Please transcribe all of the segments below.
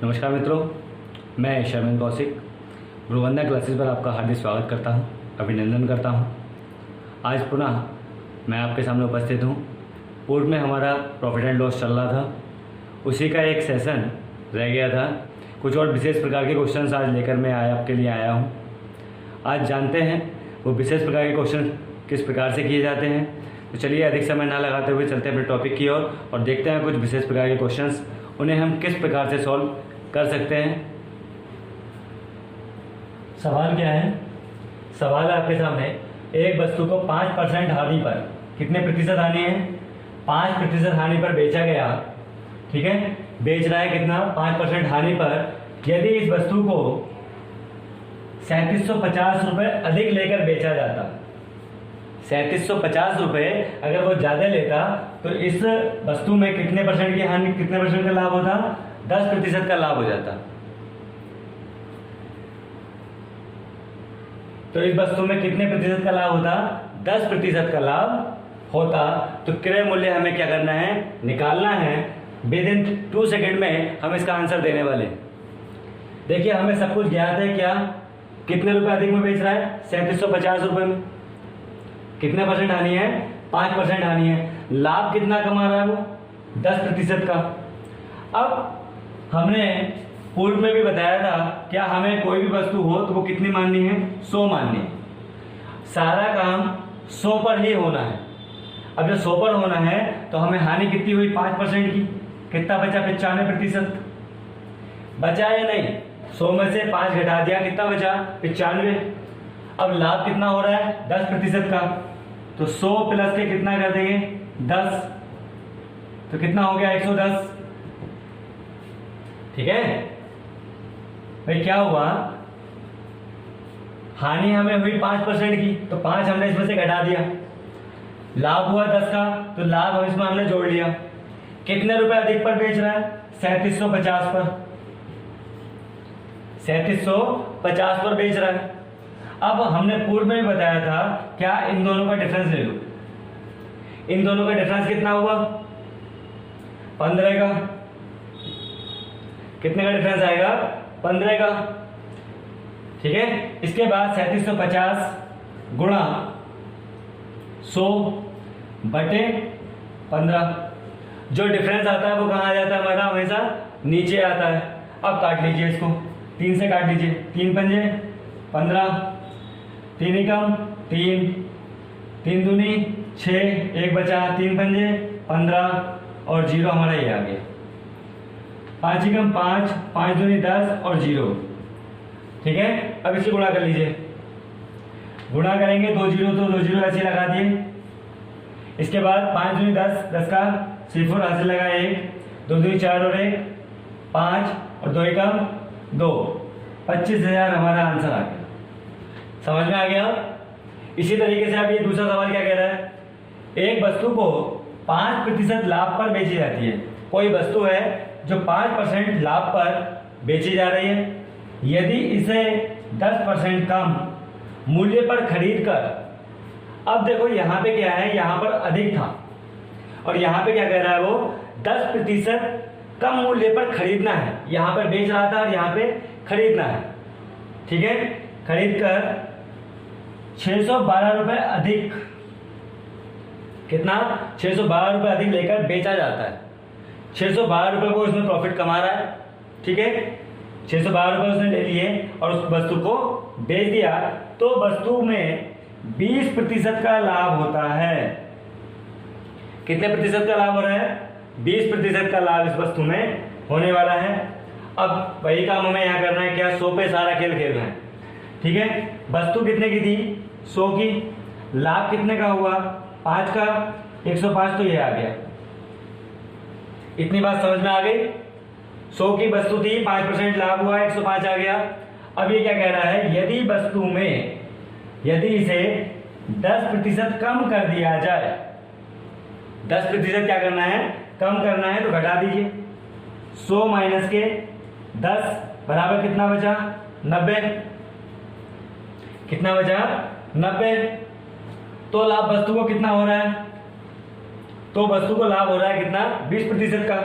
नमस्कार मित्रों, मैं शर्मिन कौशिक गुरुवंदना क्लासेस पर आपका हार्दिक स्वागत करता हूं, अभिनंदन करता हूं। आज पुनः मैं आपके सामने उपस्थित हूं। पूर्व में हमारा प्रॉफिट एंड लॉस चल रहा था, उसी का एक सेशन रह गया था। कुछ और विशेष प्रकार के क्वेश्चंस आज लेकर मैं आपके लिए आया हूं। आज जानते हैं वो विशेष प्रकार के क्वेश्चन किस प्रकार से किए जाते हैं। तो चलिए अधिक समय ना लगाते हुए चलते हैं अपने टॉपिक की ओर और देखते हैं कुछ विशेष प्रकार के क्वेश्चंस, उन्हें हम किस प्रकार से सॉल्व कर सकते हैं। सवाल क्या है? सवाल है आपके सामने, एक वस्तु को 5% हानि पर, कितने प्रतिशत हानि है? 5% हानि पर बेचा गया। ठीक है, बेच रहा है कितना? 5% हानि पर। यदि इस वस्तु को 3750 रुपये अधिक लेकर बेचा जाता, 3750 रुपये अगर वो ज़्यादा लेता तो इस वस्तु में कितने परसेंट की हानि, कितने परसेंट का लाभ होता? 10% का लाभ हो जाता। तो इस वस्तु में कितने प्रतिशत का लाभ होता? 10% का लाभ होता। तो क्रय मूल्य हमें क्या करना है? निकालना है। विद इन 2 सेकेंड में हम इसका आंसर देने वाले। देखिए, हमें सब कुछ ज्ञात है। क्या कितने रुपए अधिक में बेच रहा है? 3750 रुपये में। कितने परसेंट हानि है? 5% हानि है। लाभ कितना कमा रहा है वो? 10% का। अब हमने पूर्व में भी बताया था, क्या हमें कोई भी वस्तु हो तो वो कितनी माननी है? 100 माननी है। सारा काम 100 पर ही होना है। अब जब 100 पर होना है तो हमें हानि कितनी हुई? 5% की। कितना बचा? 95% बचा या नहीं? 100 में से 5 घटा दिया, कितना बचा? 95। अब लाभ कितना हो रहा है? 10% का। तो 100 प्लस के कितना कर देंगे? 10। तो कितना हो गया? 110। ठीक है भाई, क्या हुआ? हानि हमें हुई 5% की, तो 5 हमने इसमें से घटा दिया। लाभ हुआ 10 का, तो लाभ हम इसमें हमने जोड़ लिया। कितने रुपए अधिक पर बेच रहा है? 3750 पर। 3750 पर बेच रहा है। अब हमने पूर्व में भी बताया था, क्या इन दोनों का डिफरेंस ले लो। इन दोनों का डिफरेंस कितना हुआ? 15 का। कितने का डिफरेंस आएगा? 15 का। ठीक है, इसके बाद 3750 गुणा 100 बटे 15। जो डिफरेंस आता है वो कहाँ आ जाता है हमारा? हमेशा नीचे आता है। अब काट लीजिए इसको, 3 से काट लीजिए। 3 पंजे 15, 3 एकम 3, 3 दूनी 6, 1 बचा, 3 पंजे 15 और 0 हमारा ये आ गया। 5 एकम 5, 5 दूनी 10 और 0। ठीक है, अब इसे गुणा कर लीजिए। गुणा करेंगे 2 0 तो 2 0 ऐसे लगा दिए। इसके बाद 5 दूनी 10, 10 का सिफर ऐसे लगा 1, 2 दूनी 4 और 1 5 और 2 एकम 2, 25,000 हमारा आंसर आ गया। समझ में आ गया? इसी तरीके से अब ये दूसरा सवाल क्या कह रहा है? एक वस्तु को 5% लाभ पर बेची जाती है। कोई वस्तु है जो 5% लाभ पर बेची जा रही है। यदि इसे 10% कम मूल्य पर खरीद कर, अब देखो यहाँ पे क्या है, यहाँ पर अधिक था और यहाँ पे क्या कह रहा है वो? 10% कम मूल्य पर खरीदना है। यहाँ पर बेच रहा था और यहाँ पे खरीदना है। ठीक है, खरीद कर 612 रुपए अधिक, कितना? 612 रुपए अधिक लेकर बेचा जाता है। 612 रुपए को उसने प्रॉफिट कमा रहा है। ठीक है, 612 रुपए उसने ले लिए और उस वस्तु को बेच दिया, तो वस्तु में 20% का लाभ होता है। कितने प्रतिशत का लाभ हो रहा है? 20% का लाभ इस वस्तु में होने वाला है। अब वही काम हमें यहाँ करना है। क्या? 100 पे सारा खेल खेलना है। ठीक है, वस्तु कितने की थी? 100 की। लाभ कितने का हुआ? 5 का। 105 तो ये आ गया। इतनी बात समझ में आ गई? 100 की वस्तु थी, 5% लाभ हुआ, 105 आ गया। अब ये क्या कह रहा है? यदि वस्तु में, यदि इसे 10% कम कर दिया जाए, 10% क्या करना है? कम करना है, तो घटा दीजिए। 100 माइनस के 10 बराबर कितना बचा? 90। कितना बचा? 90। तो लाभ वस्तु को कितना हो रहा है? तो वस्तु को लाभ हो रहा है कितना? 20% का।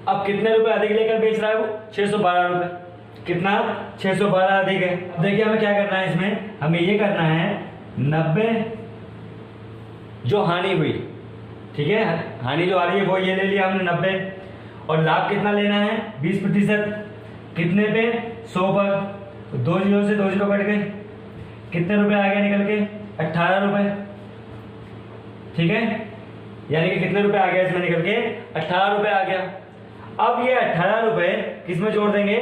अब कितने रुपए अधिक लेकर बेच रहा है वो? 612 रुपए। कितना? 612 अधिक है। अब देखिए हमें क्या करना है इसमें, हमें ये करना है 90 जो हानि हुई, ठीक है, हानि जो आ रही है वो ये ले लिया हमने 90, और लाभ कितना लेना है? 20%। कितने पे? 100 पर। 2 जीरो से 2 जीरो कट गए, कितने रुपए आ गए निकल के? 18 रुपए, ठीक है, यानी कि कितने रुपए आ गया इसमें निकल के? 18 रुपए आ गया। अब ये 18 रुपए किस में जोड़ देंगे?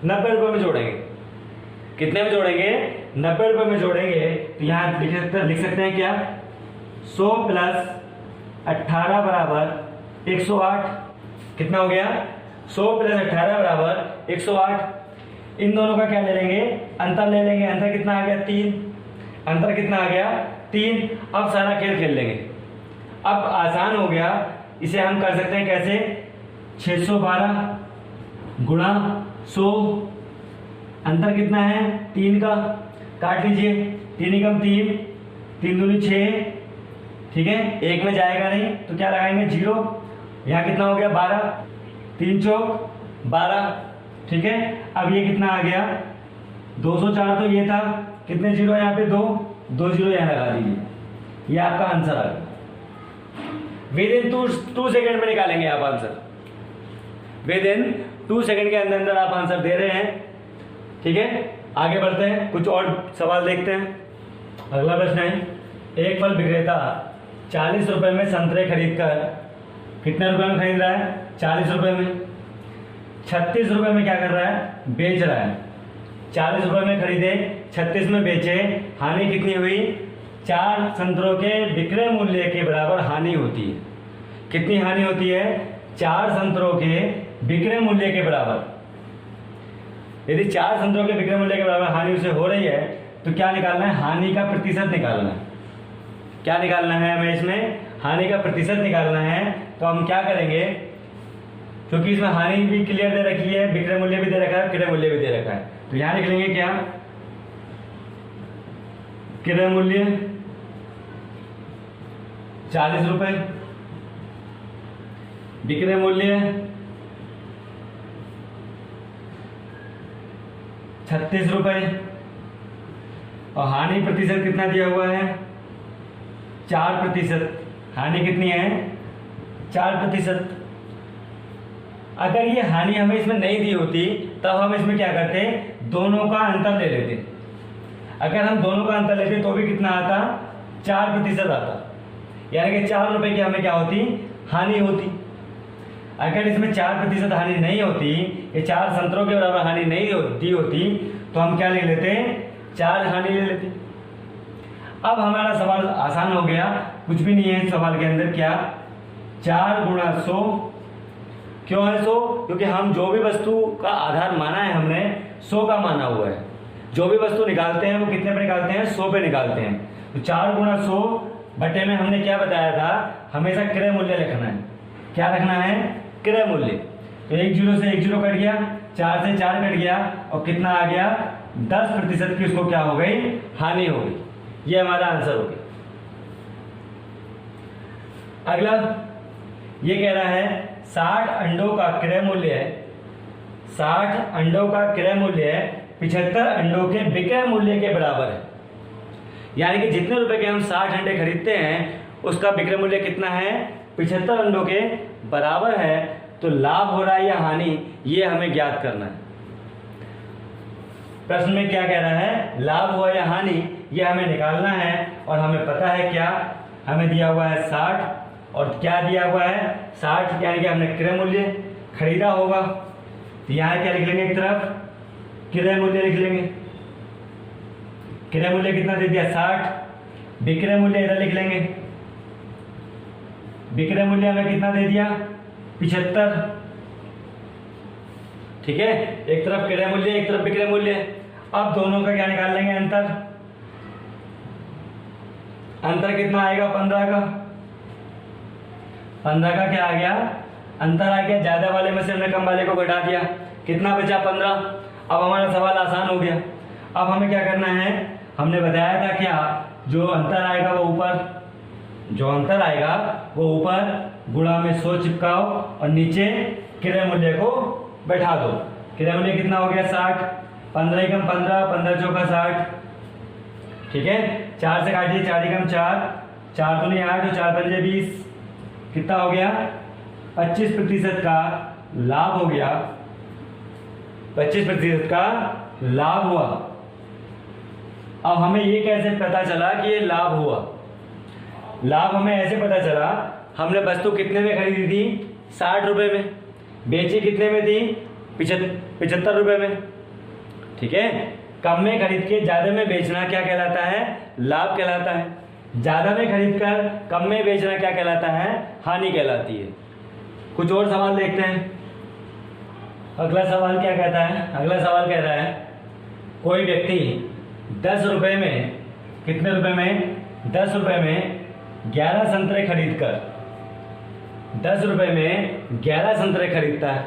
90 रुपए में जोड़ेंगे। कितने में जोड़ेंगे? 90 रुपए में जोड़ेंगे। तो यहाँ लिख सकते हैं क्या? 100 प्लस 18 बराबर 108। कितना हो गया? 100 प्लस 18 बराबर 108। इन दोनों का क्या ले लेंगे? अंतर ले लेंगे। अंतर कितना आ गया? 3। अंतर कितना आ गया? 3। अब सारा खेल खेल लेंगे। अब आसान हो गया, इसे हम कर सकते हैं कैसे? 612 गुणा 100, अंतर कितना है? 3 का, काट लीजिए। 3 एकम 3, 3 दूनी 6, ठीक है, 1 में जाएगा नहीं तो क्या लगाएंगे? 0। यहाँ कितना हो गया? 12, 3 चौक 12, ठीक है। अब ये कितना आ गया? 204 तो ये था, कितने जीरो यहाँ पे? 2 जीरो यहाँ लगा दीजिए। ये आपका आंसर आ गया। विद इन 2 सेकेंड में निकालेंगे आप आंसर। विद इन 2 सेकेंड के अंदर अंदर आप आंसर दे रहे हैं, ठीक है। आगे बढ़ते हैं, कुछ और सवाल देखते हैं। अगला प्रश्न है, एक फल विक्रेता 40 रुपए में संतरे खरीदकर कितने रुपए में खरीद रहा है? 40 रुपए में। 36 रुपए में क्या कर रहा है? बेच रहा है। 40 रुपए में खरीदे, 36 में बेचे, हानि कितनी हुई? 4 संतरों के विक्रय मूल्य के बराबर हानि होती है। कितनी हानि होती है? 4 संतरों के विक्रय मूल्य के बराबर। यदि 4 संतरों के विक्रय मूल्य के बराबर हानि उसे हो रही है तो क्या निकालना है? हानि का प्रतिशत निकालना है। क्या निकालना है हमें इसमें? हानि का प्रतिशत निकालना है। तो हम क्या करेंगे, क्योंकि इसमें हानि भी क्लियर दे रखी है, विक्रय मूल्य भी दे रखा है, क्रय मूल्य भी दे रखा है, तो यहां लिख लेंगे क्या? क्रय मूल्य 40 रुपए, विक्रय मूल्य 36 रुपए, और हानि प्रतिशत कितना दिया हुआ है? 4%। हानि कितनी है? 4%। अगर ये हानि हमें इसमें नहीं दी होती तब हम इसमें क्या करते? दोनों का अंतर ले लेते। अगर हम दोनों का अंतर लेते तो भी कितना आता? 4% आता, यानी कि 4 रुपए की हमें क्या होती? हानि होती। अगर इसमें 4% हानि नहीं होती, ये 4 संतरों के बराबर हानि नहीं दी होती, तो हम क्या ले लेते? 4 हानि ले लेते। अब हमारा सवाल आसान हो गया, कुछ भी नहीं है सवाल के अंदर। क्या? 4 गुणा 100। क्यों है 100? क्योंकि हम जो भी वस्तु का आधार माना है हमने 100 का माना हुआ है। जो भी वस्तु निकालते हैं वो कितने पे निकालते हैं? 100 पे निकालते हैं। तो 4 गुणा 100 बटे में हमने क्या बताया था? हमेशा क्रय मूल्य लिखना है। क्या रखना है? क्रय मूल्य। तो 1 जीरो से 1 जीरो कट गया, 4 से 4 कट गया, और कितना आ गया? 10% की उसको क्या हो गई? हानि हो गई। ये हमारा आंसर हो गया। अगला ये कह रहा है 60 अंडों का क्रय मूल्य है, 60 अंडों का क्रय मूल्य 75 अंडों के विक्रय मूल्य के बराबर है। यानी कि जितने रुपए के हम 60 अंडे खरीदते हैं उसका विक्रय मूल्य कितना है? 75 अंडों के बराबर है। तो लाभ हो रहा है या हानि, ये हमें ज्ञात करना है। प्रश्न में क्या कह रहा है? लाभ हुआ या हानि, ये हमें निकालना है। और हमें पता है क्या? हमें दिया हुआ है 60, और क्या दिया हुआ है? 60, यानी कि हमने क्रय मूल्य खरीदा होगा। तो यहाँ क्या लिख लेंगे? एक तरफ क्रय मूल्य लिख लेंगे। क्रय मूल्य कितना दे दिया? 60। विक्रय मूल्य इधर लिख लेंगे। विक्रय मूल्य हमें कितना दे दिया? 75। ठीक है, एक तरफ क्रय मूल्य, एक तरफ विक्रय मूल्य। अब दोनों का क्या निकाल लेंगे? अंतर। अंतर कितना आएगा? 15 का। 15 का क्या आ गया? अंतर आ गया। ज्यादा वाले में से हमने कम वाले को घटा दिया, कितना बचा? 15। अब हमारा सवाल आसान हो गया। अब हमें क्या करना है? हमने बताया था क्या? जो अंतर आएगा वो ऊपर, जो अंतर आएगा वो ऊपर गुणा में 100 चिपकाओ, और नीचे क्रय मूल्य को बैठा दो। क्रय मूल्य कितना हो गया 60, 15 एकम 15, 15 चौका 60, ठीक है। 4 से काटिए, 4 एकम 4, 4 दूनी 8 और 4 पंजे 20, कितना हो गया 25% का लाभ हो गया, 25% का लाभ हुआ। अब हमें ये कैसे पता चला कि ये लाभ हुआ? लाभ हमें ऐसे पता चला, हमने वस्तु कितने में खरीदी थी 60 रुपए में, बेची कितने में थी 75 रुपए में, ठीक है। कम में खरीद के ज्यादा में बेचना क्या कहलाता है? लाभ कहलाता है। ज्यादा में खरीद कर कम में बेचना क्या कहलाता है? हानि कहलाती है। कुछ और सवाल देखते हैं। अगला सवाल क्या कहता है? अगला सवाल कह रहा है कोई व्यक्ति 10 रुपए में, कितने रुपए में? 10 रुपए में 11 संतरे खरीद कर, 10 रुपए में 11 संतरे खरीदता है,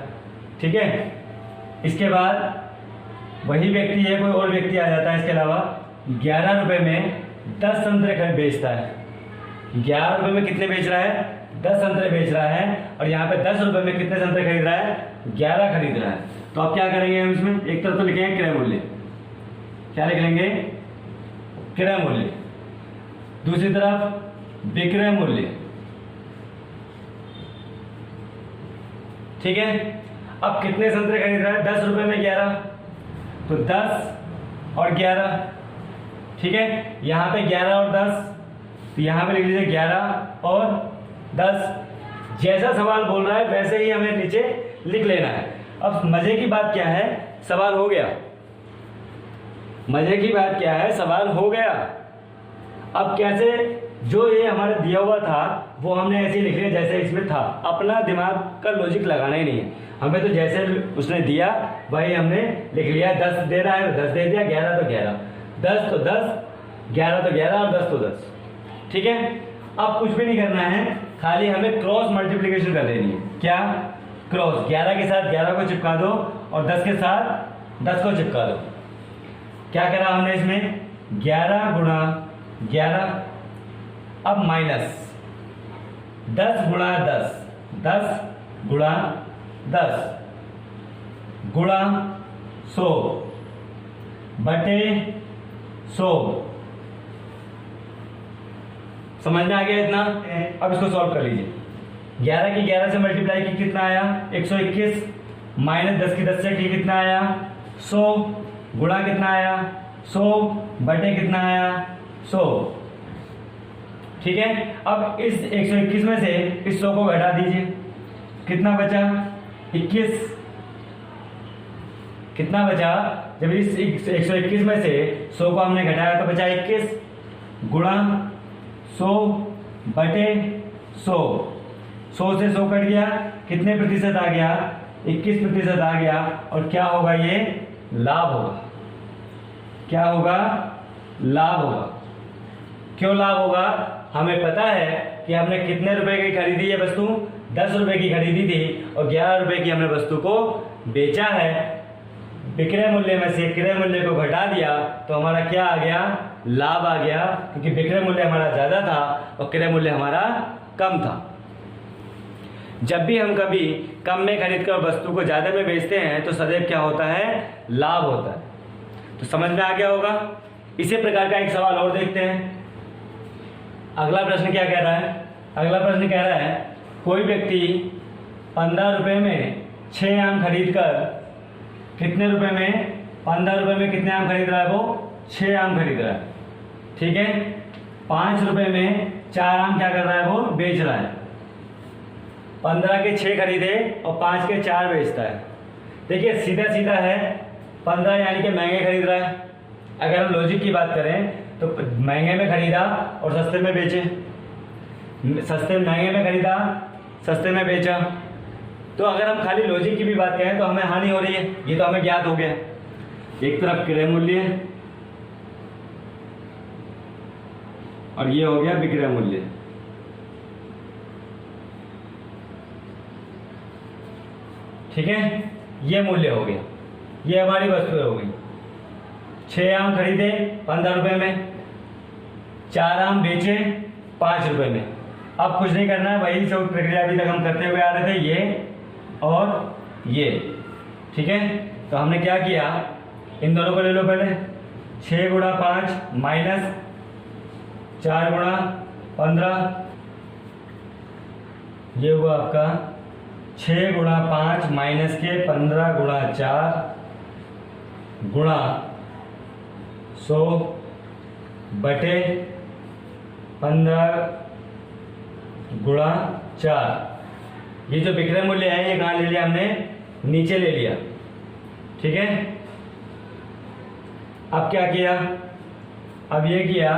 ठीक है। इसके बाद वही व्यक्ति है, कोई और व्यक्ति आ जाता है इसके अलावा, 11 रुपए में 10 संतरे बेचता है। 11 रुपए में कितने बेच रहा है? 10 संतरे बेच रहा है, और यहाँ पे 10 रुपए में कितने संतरे खरीद रहा है? 11 खरीद रहा है। तो अब क्या करेंगे हम इसमें? एक तरफ तो लिखेंगे क्रय मूल्य, क्या लिख लेंगे? क्रय मूल्य। दूसरी तरफ विक्रय मूल्य, ठीक है। अब कितने संतरे खरीद रहा है? 10 रुपए में 11, तो 10 और 11, ठीक है। यहां पे 11 और 10, तो यहां पे लिख लीजिए 11 और 10। जैसा सवाल बोल रहा है वैसे ही हमें नीचे लिख लेना है। अब मजे की बात क्या है? सवाल हो गया। मजे की बात क्या है? सवाल हो गया। अब कैसे? जो ये हमारे दिया हुआ था वो हमने ऐसे लिख लिया जैसे इसमें था। अपना दिमाग का लॉजिक लगाना ही नहीं है हमें, तो जैसे उसने दिया वही हमने लिख लिया। 10 दे रहा है 10 दे दिया, 11 तो 11, 10 तो 10, 11 तो 11 और 10 तो 10, ठीक है। अब कुछ भी नहीं करना है, खाली हमें क्रॉस मल्टीप्लिकेशन कर देनी है। क्या? क्रॉस। 11 के साथ 11 को चिपका दो और 10 के साथ 10 को चिपका दो। क्या करा हमने इसमें? 11 गुणा 11, अब माइनस 10 गुणा 10, 10 गुणा 10 गुणा 100 बटे 100। समझ में आ गया इतना? अब इसको सॉल्व कर लीजिए। 11 की 11 से मल्टीप्लाई की कितना आया? 121, माइनस 10 की 10 से की कितना आया? 100, गुणा कितना आया? 100 बटे कितना आया? 100, ठीक है। अब इस 121 में से इस 100 को घटा दीजिए, कितना बचा? 21। कितना बचा? जब इस 121 में से 100 को हमने घटाया तो बचा 21, गुणा 100 बटे 100। 100 से 100 कट गया, कितने प्रतिशत आ गया? 21% आ गया। और क्या होगा? ये लाभ होगा। क्या होगा? लाभ होगा। क्यों लाभ होगा? हमें पता है कि हमने कितने रुपए की खरीदी है वस्तु? 10 रुपए की खरीदी थी और 11 रुपए की हमने वस्तु को बेचा है। विक्रय मूल्य में से क्रय मूल्य को घटा दिया तो हमारा क्या आ गया? लाभ आ गया, क्योंकि विक्रय मूल्य हमारा ज्यादा था और क्रय मूल्य हमारा कम था। जब भी हम कभी कम में खरीद कर वस्तु को ज्यादा में बेचते हैं तो सदैव क्या होता है? लाभ होता है। तो समझ में आ गया होगा। इसी प्रकार का एक सवाल और देखते हैं। अगला प्रश्न क्या कह रहा है? अगला प्रश्न कह रहा है कोई व्यक्ति 15 रुपए में 6 आम खरीद कर, कितने रुपए में? 15 रुपए में कितने आम खरीद रहा है? वो 6 आम खरीद रहा है, ठीक है। 5 रुपए में 4 आम क्या कर रहा है? वो बेच रहा है। 15 के 6 खरीदे और 5 के 4 बेचता है। देखिए सीधा सीधा है, 15 यानी कि महंगे खरीद रहा है। अगर हम लॉजिक की बात करें तो महंगे में खरीदा और सस्ते में बेचे, महंगे में खरीदा सस्ते में बेचा। तो अगर हम खाली लॉजिक की भी बात करें तो हमें हानि हो रही है, ये तो हमें ज्ञात हो गया। एक तरफ क्रय मूल्य और ये हो गया विक्रय मूल्य, ठीक है। ये मूल्य हो गया, ये हमारी वस्तु हो गई। 6 आम खरीदे 15 रुपए में, 4 आम बेचे 5 रुपए में। अब कुछ नहीं करना है, वही सब प्रक्रिया अभी तक हम करते हुए आ रहे थे। ये और ये, ठीक है। तो हमने क्या किया, इन दोनों को ले लो पहले, 6 गुणा 5 माइनस 4 गुणा 15, ये हुआ आपका 6 गुणा 5 माइनस के 15 गुणा 4 गुणा 100 बटे 15 गुणा 4। ये जो विक्रय मूल्य है ये कहाँ ले लिया हमने, नीचे ले लिया, ठीक है। अब क्या किया, अब ये किया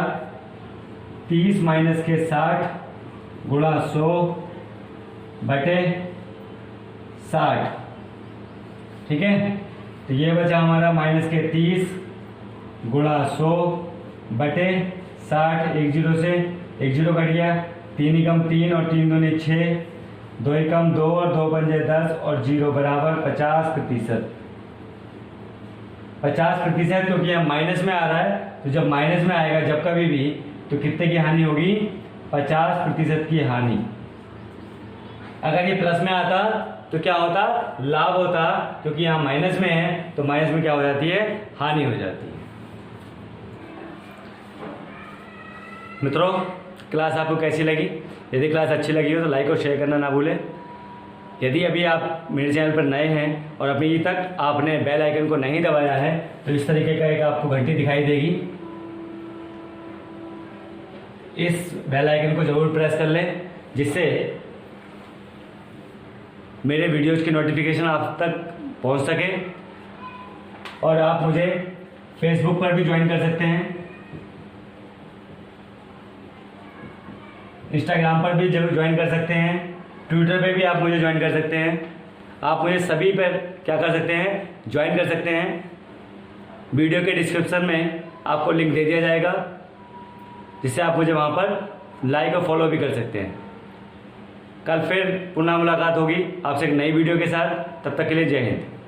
30 माइनस के 60 गुणा 100 बटे 60, ठीक है। तो ये बचा हमारा माइनस के 30 गुणा 100 बटे 60, एक जीरो से एक जीरो कट गया, 3 एकम 3 और 3 दूनी 6, 2 एकम 2 और 2 पंजे 10 और 0 बराबर 50%। 50% क्योंकि यहाँ माइनस में आ रहा है, तो जब माइनस में आएगा जब कभी भी, तो कितने की हानि होगी, 50% की हानि। अगर ये प्लस में आता तो क्या होता, लाभ होता, क्योंकि यहाँ माइनस में है तो माइनस में क्या हो जाती है, हानि हो जाती है। मित्रों, क्लास आपको कैसी लगी? यदि क्लास अच्छी लगी हो तो लाइक और शेयर करना ना भूलें। यदि अभी आप मेरे चैनल पर नए हैं और अभी तक आपने बेल आइकन को नहीं दबाया है तो इस तरीके का एक आपको घंटी दिखाई देगी, इस बेल आइकन को जरूर प्रेस कर लें, जिससे मेरे वीडियोज़ की नोटिफिकेशन आप तक पहुंच सके। और आप मुझे फेसबुक पर भी ज्वाइन कर सकते हैं, इंस्टाग्राम पर भी जरूर ज्वाइन कर सकते हैं, ट्विटर पे भी आप मुझे ज्वाइन कर सकते हैं। आप मुझे सभी पर क्या कर सकते हैं, ज्वाइन कर सकते हैं। वीडियो के डिस्क्रिप्शन में आपको लिंक दे दिया जाएगा, जिससे आप मुझे वहाँ पर लाइक और फॉलो भी कर सकते हैं। कल फिर पुनः मुलाकात होगी आपसे एक नई वीडियो के साथ, तब तक के लिए जय हिंद।